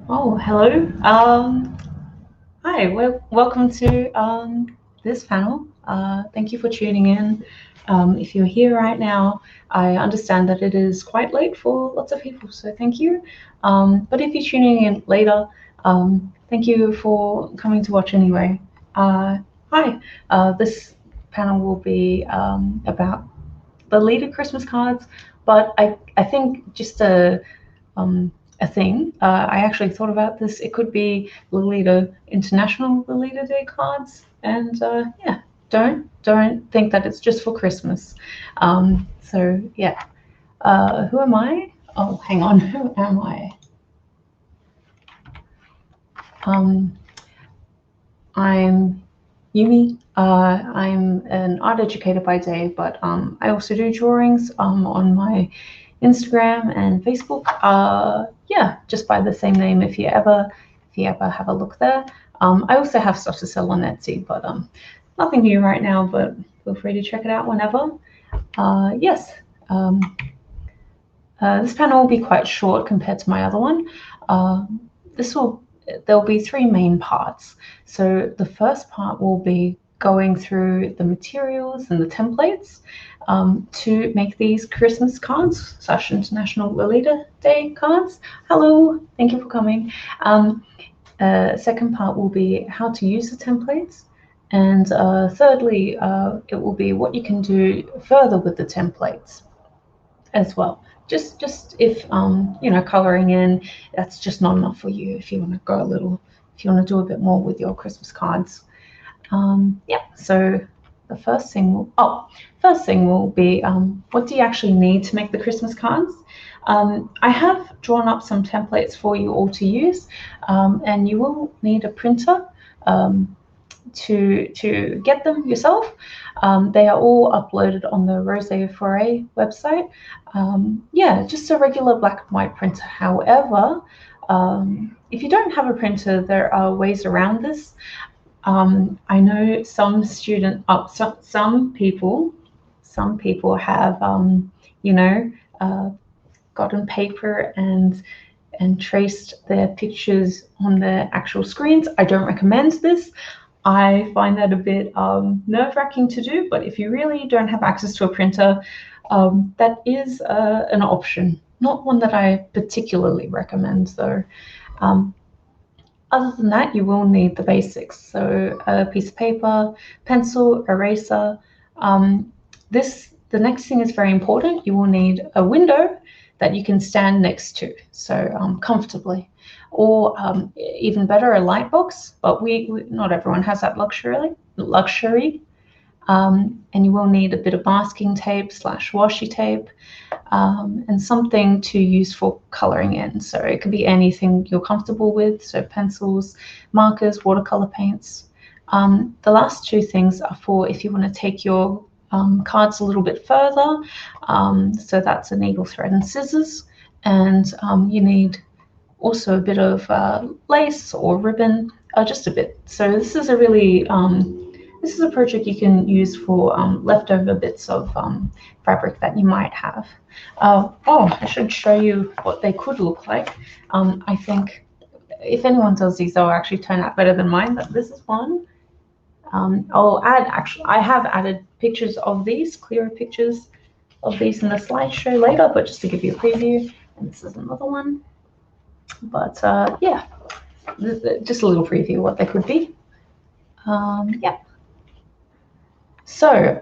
Oh, hello. Hi, welcome to this panel. Thank you for tuning in. If you're here right now, I understand that it is quite late for lots of people, so thank you. But if you're tuning in later, thank you for coming to watch anyway. Hi, this panel will be about the Lolita Christmas cards, but I think just um, a thing. I actually thought about this. It could be Lolita International Lolita Day cards, and yeah, don't think that it's just for Christmas. So yeah, who am I? Oh, hang on, who am I? Um, I'm Yumi. I'm an art educator by day, but I also do drawings on my Instagram and Facebook. Yeah, just by the same name. If you ever have a look there. I also have stuff to sell on Etsy, but nothing new right now. But feel free to check it out whenever. Yes. Um, this panel will be quite short compared to my other one. This will There'll be three main parts. So the first part will be going through the materials and the templates to make these Christmas cards / International Lolita Day cards. Hello, thank you for coming. Second part will be how to use the templates. And thirdly, it will be what you can do further with the templates as well. Just if coloring in, that's just not enough for you. If you want to go a little, if you want to do a bit more with your Christmas cards. Yeah. So the first thing will be what do you actually need to make the Christmas cards? I have drawn up some templates for you all to use, and you will need a printer. Um, to get them yourself. They are all uploaded on the Rose Foray website. Yeah, just a regular black and white printer. However, if you don't have a printer, there are ways around this. I know some people have, you know, uh, gotten paper and traced their pictures on the actual screens. I don't recommend this. I find that a bit nerve-wracking to do, but if you really don't have access to a printer, that is an option. Not one that I particularly recommend, though. Um, Other than that, you will need the basics. So a piece of paper, pencil, eraser. The next thing is very important. You will need a window that you can stand next to, so comfortably, or even better, a light box. But we not everyone has that luxury. And you will need a bit of masking tape / washi tape, and something to use for coloring in. So it could be anything you're comfortable with. So pencils, markers, watercolor paints. The last two things are for if you want to take your cards a little bit further. So that's a needle, thread, and scissors. And you need also a bit of lace or ribbon, just a bit. So this is a project you can use for leftover bits of fabric that you might have. Oh, I should show you what they could look like. I think if anyone does these, they'll actually turn out better than mine. But this is one. I have added pictures of these, clearer pictures of these in the slideshow later, but just to give you a preview. And this is another one. But yeah, just a little preview of what they could be. Yeah. So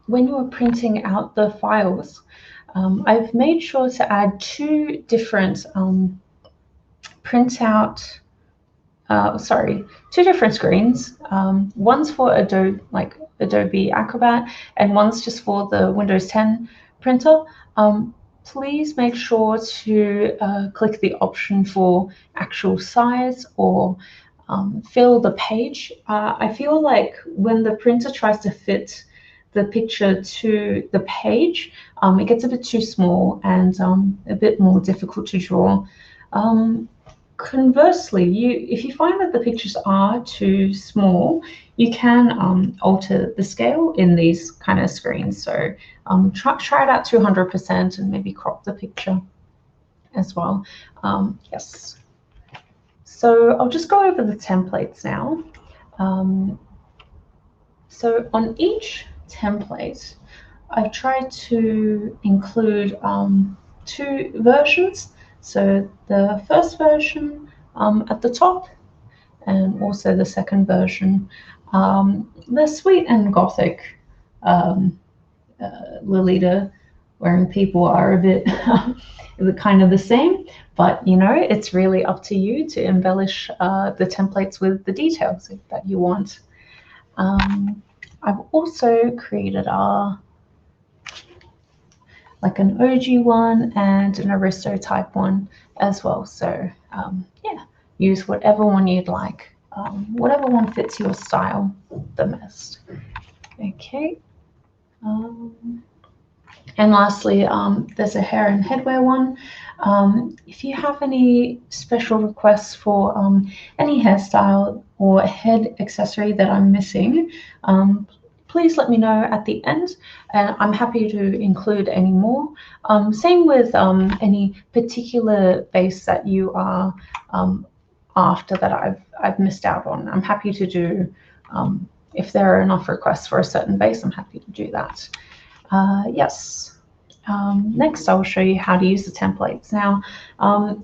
when you're printing out the files, I've made sure to add two different two different screens. One's for Adobe Acrobat, and one's just for the Windows 10 printer. Please make sure to click the option for actual size or fill the page. I feel like when the printer tries to fit the picture to the page, it gets a bit too small and a bit more difficult to draw. Conversely, if you find that the pictures are too small, you can alter the scale in these kind of screens. So try it out to 100% and maybe crop the picture as well. Yes. So I'll just go over the templates now. So on each template, I've tried to include 2 versions. So the first version at the top, and also the second version. The sweet and gothic Lolita wearing people are a bit kind of the same, but you know, it's really up to you to embellish the templates with the details that you want. I've also created like an OG one and an Aristo type one as well. So yeah, use whatever one you'd like, whatever one fits your style the best. Okay. And lastly, there's a hair and headwear one. If you have any special requests for any hairstyle or head accessory that I'm missing, please let me know at the end, and I'm happy to include any more. Same with any particular base that you are after that I've missed out on. I'm happy to do, if there are enough requests for a certain base, I'm happy to do that. Yes. Next, I'll show you how to use the templates. Now,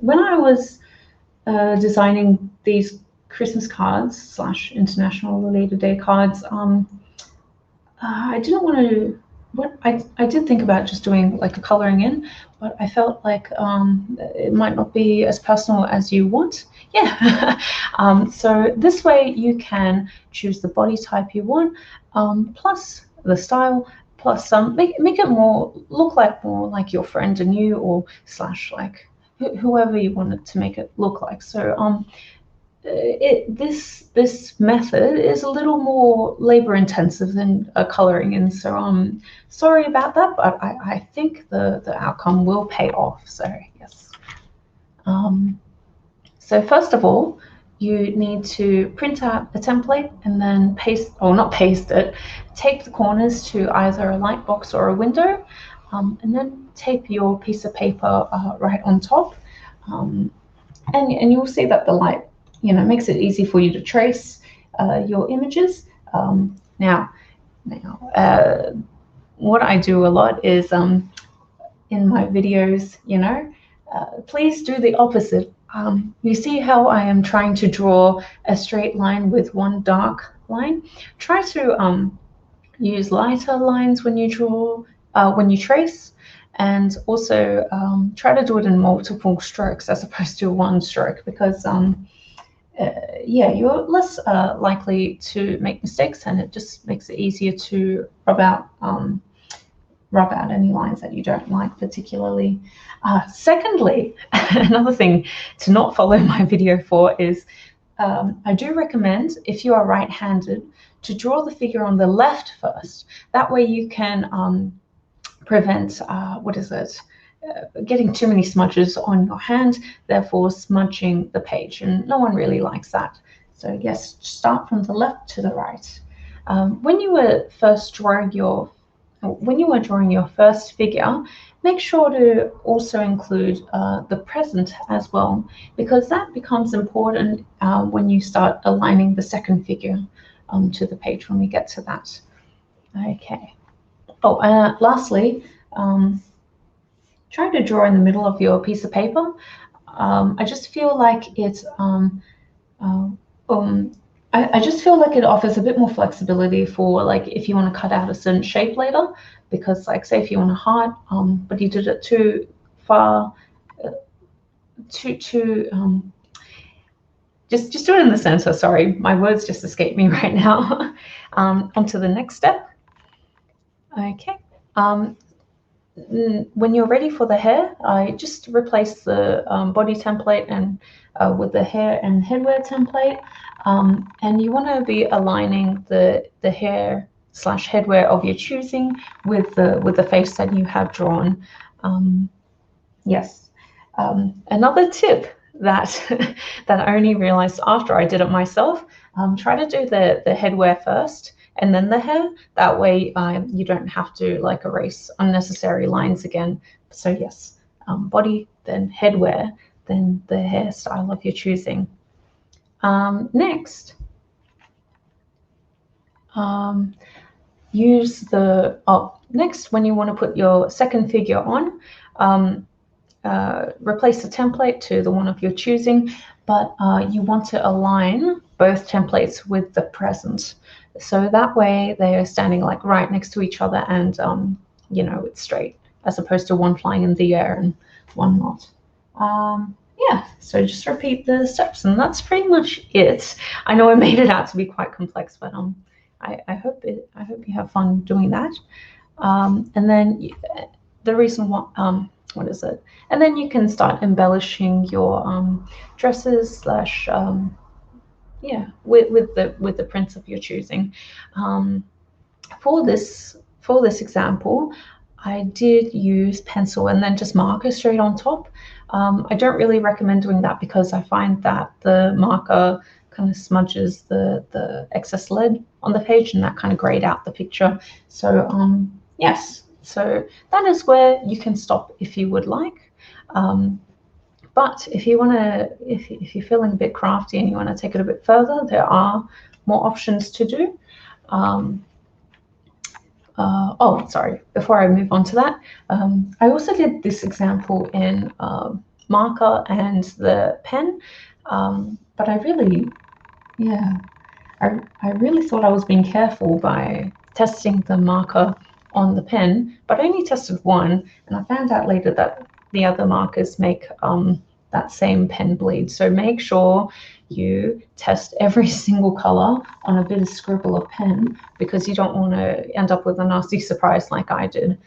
when I was designing these Christmas cards / International Lolita Day cards, I didn't want to. I did think about just doing like a coloring in, but I felt like it might not be as personal as you want. Yeah. So this way you can choose the body type you want, plus the style, plus make it look more like your friend and you, or / like whoever you want it to make it look like. So this method is a little more labor intensive than coloring in, so I'm sorry about that, but I think the outcome will pay off. So yes. So first of all, you need to print out a template and then paste, or not paste it, tape the corners to either a light box or a window, and then tape your piece of paper right on top, and you'll see that the light, you know, makes it easy for you to trace your images. Now, what I do a lot is in my videos, you know, please do the opposite. You see how I am trying to draw a straight line with one dark line? Try to use lighter lines when you draw, when you trace, and also try to do it in multiple strokes as opposed to one stroke, because yeah, you're less likely to make mistakes, and it just makes it easier to rub out any lines that you don't like particularly. Secondly, another thing to not follow my video for is I do recommend, if you are right-handed, to draw the figure on the left first. That way you can prevent, getting too many smudges on your hand, therefore smudging the page, and no one really likes that. So yes, start from the left to the right. When you were drawing your first figure, make sure to also include the present as well, because that becomes important when you start aligning the second figure to the page when we get to that. Okay. Oh, lastly, try to draw in the middle of your piece of paper. I just feel like it's I just feel like it offers a bit more flexibility for, like, if you want to cut out a certain shape later, because, like, say if you want a heart, but you did it too far, just do it in the center. Sorry, my words just escaped me right now. On to the next step. Okay. When you're ready for the hair, I just replace the body template and with the hair and headwear template, and you want to be aligning the hair / headwear of your choosing with the face that you have drawn. Yes. Another tip that that I only realized after I did it myself: try to do the headwear first and then the hair. That way you don't have to like erase unnecessary lines again. So yes, body, then headwear, then the hairstyle of your choosing. Next, use the, next when you want to put your second figure on, replace the template to the one of your choosing, but you want to align both templates with the present. So that way they are standing like right next to each other, and you know, it's straight, as opposed to one flying in the air and one not. Yeah, so just repeat the steps, and that's pretty much it. I know I made it out to be quite complex, but I hope you have fun doing that. And then the reason why, what is it? And then you can start embellishing your dresses slash yeah, with the prints of your choosing. For this example, I did use pencil and then just marker straight on top. I don't really recommend doing that because I find that the marker kind of smudges the excess lead on the page, and that kind of grayed out the picture. So yes, so that is where you can stop if you would like. But if you want to, if you're feeling a bit crafty and you want to take it a bit further, there are more options to do. Oh, sorry, before I move on to that, I also did this example in marker and the pen, but I really, yeah, I really thought I was being careful by testing the marker on the pen, but I only tested one, and I found out later that the other markers make that same pen bleed. So make sure you test every single color on a bit of scribble of pen, because you don't want to end up with a nasty surprise like I did.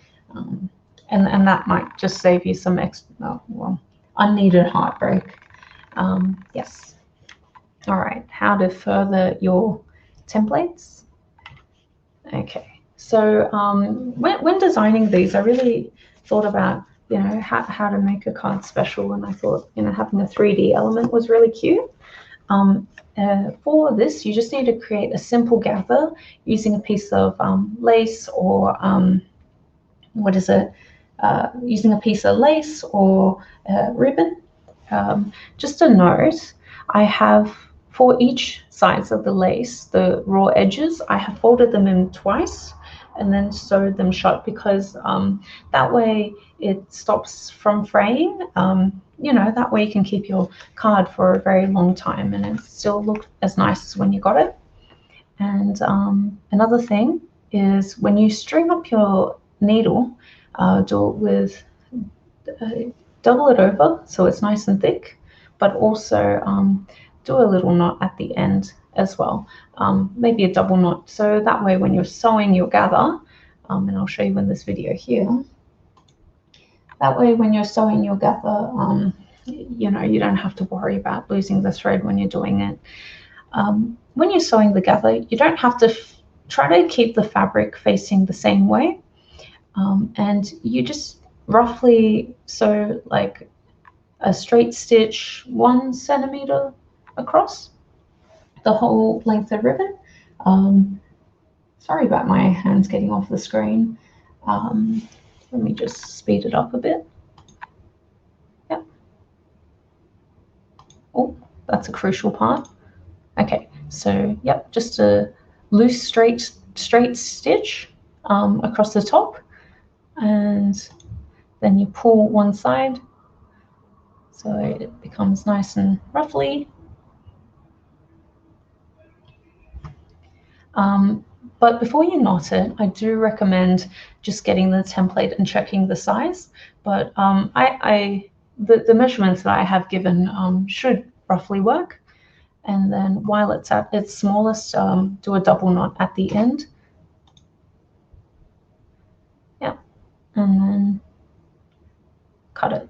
And that might just save you some extra, well, unneeded heartbreak. Yes. All right, how to further your templates. Okay, so when designing these, I really thought about, you know, how to make a card special, and I thought, you know, having a 3D element was really cute. For this, you just need to create a simple gather using a piece of lace, or what is it? Using a piece of lace or ribbon. Just a note, I have, for each sides of the lace, the raw edges, I have folded them in twice and then sewed them shut, because that way it stops from fraying. You know, that way you can keep your card for a very long time and it still look as nice as when you got it. And another thing is, when you string up your needle, do it with double it over so it's nice and thick, but also do a little knot at the end as well, maybe a double knot, so that way when you're sewing your gather, and I'll show you in this video here, that way when you're sewing your gather, you know, you don't have to worry about losing the thread when you're doing it. When you're sewing the gather, you don't have to try to keep the fabric facing the same way, and you just roughly sew like a straight stitch 1 centimeter across the whole length of ribbon. Sorry about my hands getting off the screen. Let me just speed it up a bit. Yep. Oh, that's a crucial part. Okay, so yep, just a loose straight stitch across the top, and then you pull one side so it becomes nice and ruffly. But before you knot it, I do recommend just getting the template and checking the size. But the measurements that I have given should roughly work. And then while it's at its smallest, do a double knot at the end. Yeah, and then cut it.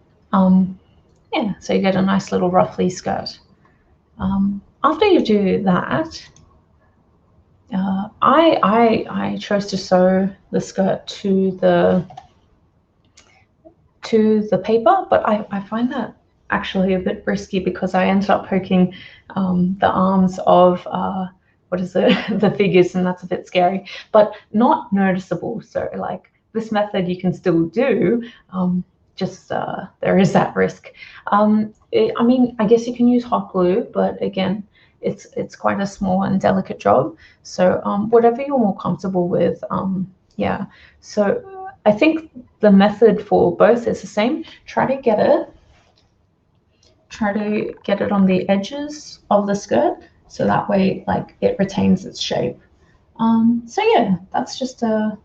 Yeah, so you get a nice little ruffly skirt. After you do that, I chose to sew the skirt to the paper, but I find that actually a bit risky, because I ended up poking the arms of what is it, the figures, and that's a bit scary, but not noticeable. So like this method you can still do, just there is that risk. I mean, I guess you can use hot glue, but again, it's quite a small and delicate job. So whatever you're more comfortable with, yeah. So I think the method for both is the same. Try to get it on the edges of the skirt, so that way like it retains its shape. So yeah, that's just a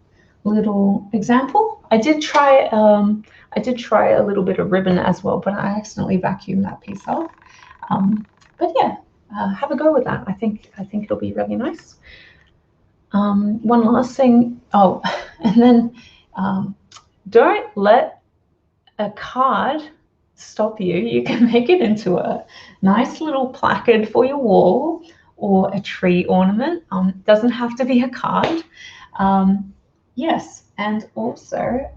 little example. I did try a little bit of ribbon as well, but I accidentally vacuumed that piece off. But yeah, have a go with that. I think it'll be really nice. One last thing. Oh, and then don't let a card stop you. You can make it into a nice little placard for your wall or a tree ornament. It doesn't have to be a card. Yes, and also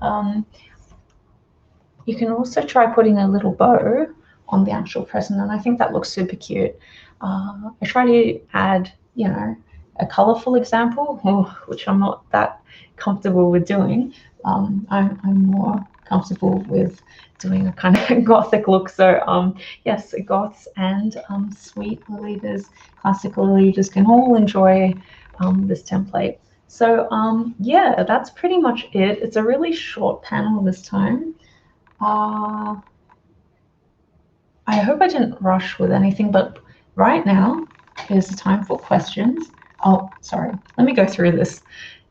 you can also try putting a little bow on the actual present, and I think that looks super cute. I try to add, a colorful example, which I'm not that comfortable with doing. I'm more comfortable with doing a kind of gothic look. So yes, goths and sweet Lolitas, classic Lolitas can all enjoy this template. So yeah, that's pretty much it. It's a really short panel this time. I hope I didn't rush with anything, but right now is the time for questions. Oh, sorry. Let me go through this.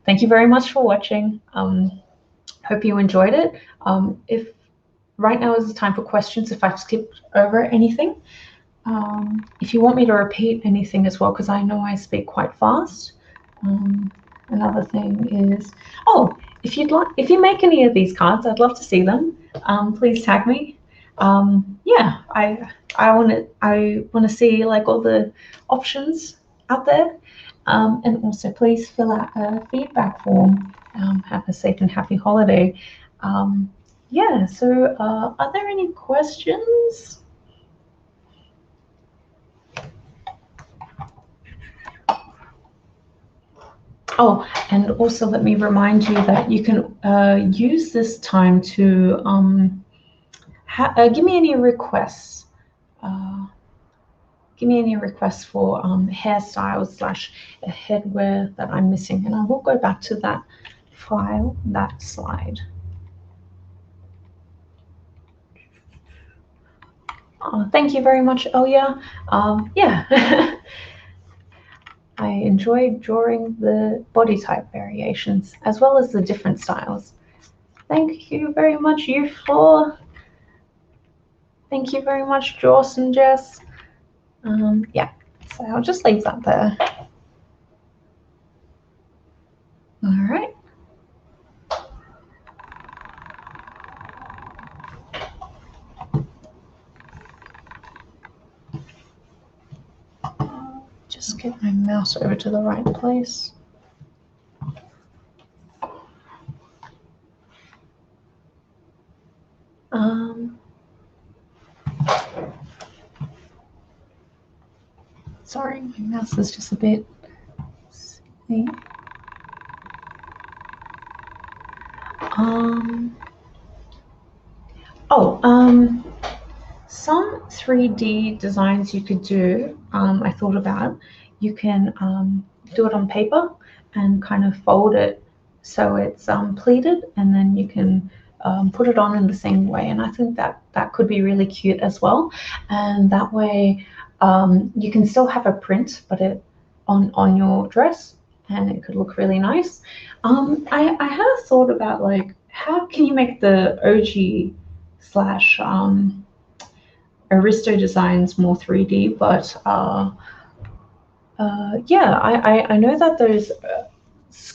Thank you very much for watching. Hope you enjoyed it. If right now is the time for questions, if I've skipped over anything. If you want me to repeat anything as well, because I know I speak quite fast. Another thing is, oh, if you make any of these cards, I'd love to see them. Please tag me. Yeah, I want to see like all the options out there, and also please fill out a feedback form. Have a safe and happy holiday. Yeah. So, are there any questions? Oh, and also let me remind you that you can use this time to give me any requests. Uh, Give me any requests for hairstyles slash headwear that I'm missing, and I will go back to that file, that slide. Oh, thank you very much, Elia. Yeah. I enjoyed drawing the body type variations as well as the different styles. Thank you very much, you4. Thank you very much, Joss and Jess. Yeah, so I'll just leave that there. All right. Just get my mouse over to the right place. Sorry, my mouse is just a bit. Some 3D designs you could do, I thought about. You can do it on paper and kind of fold it so it's pleated, and then you can put it on in the same way. And I think that could be really cute as well. And that way you can still have a print, but it on your dress, and it could look really nice. I had a thought about like how can you make the OG slash Aristo designs more 3D, but yeah, I know that those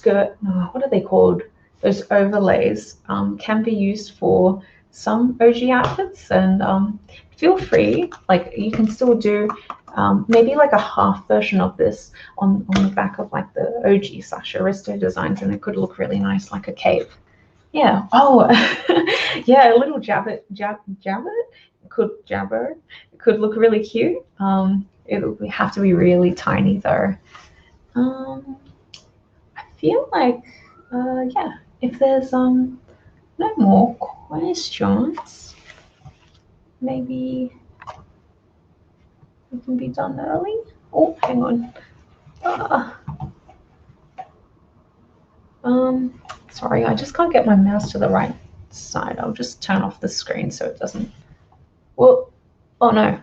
what are they called? Those overlays can be used for some OG outfits, and feel free, like you can still do maybe like a half version of this on the back of like the OG slash Aristo designs, and it could look really nice, like a cape. Yeah. Oh, yeah, a little jabber could look really cute. It would have to be really tiny though. I feel like, yeah, if there's no more questions, maybe we can be done early. Oh, hang on. Sorry, I just can't get my mouse to the right side. I'll just turn off the screen so it doesn't. Well, oh no.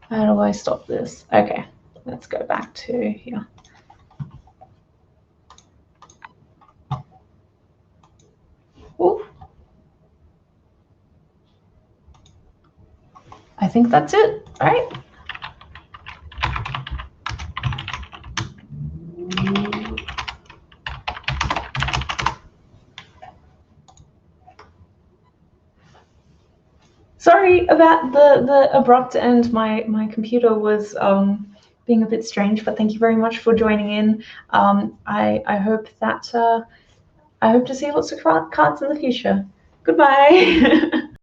How do I stop this? Okay, let's go back to here. Ooh. I think that's it, right? Sorry about the abrupt end. My computer was being a bit strange, but thank you very much for joining in. I hope that I hope to see lots of cards in the future. Goodbye.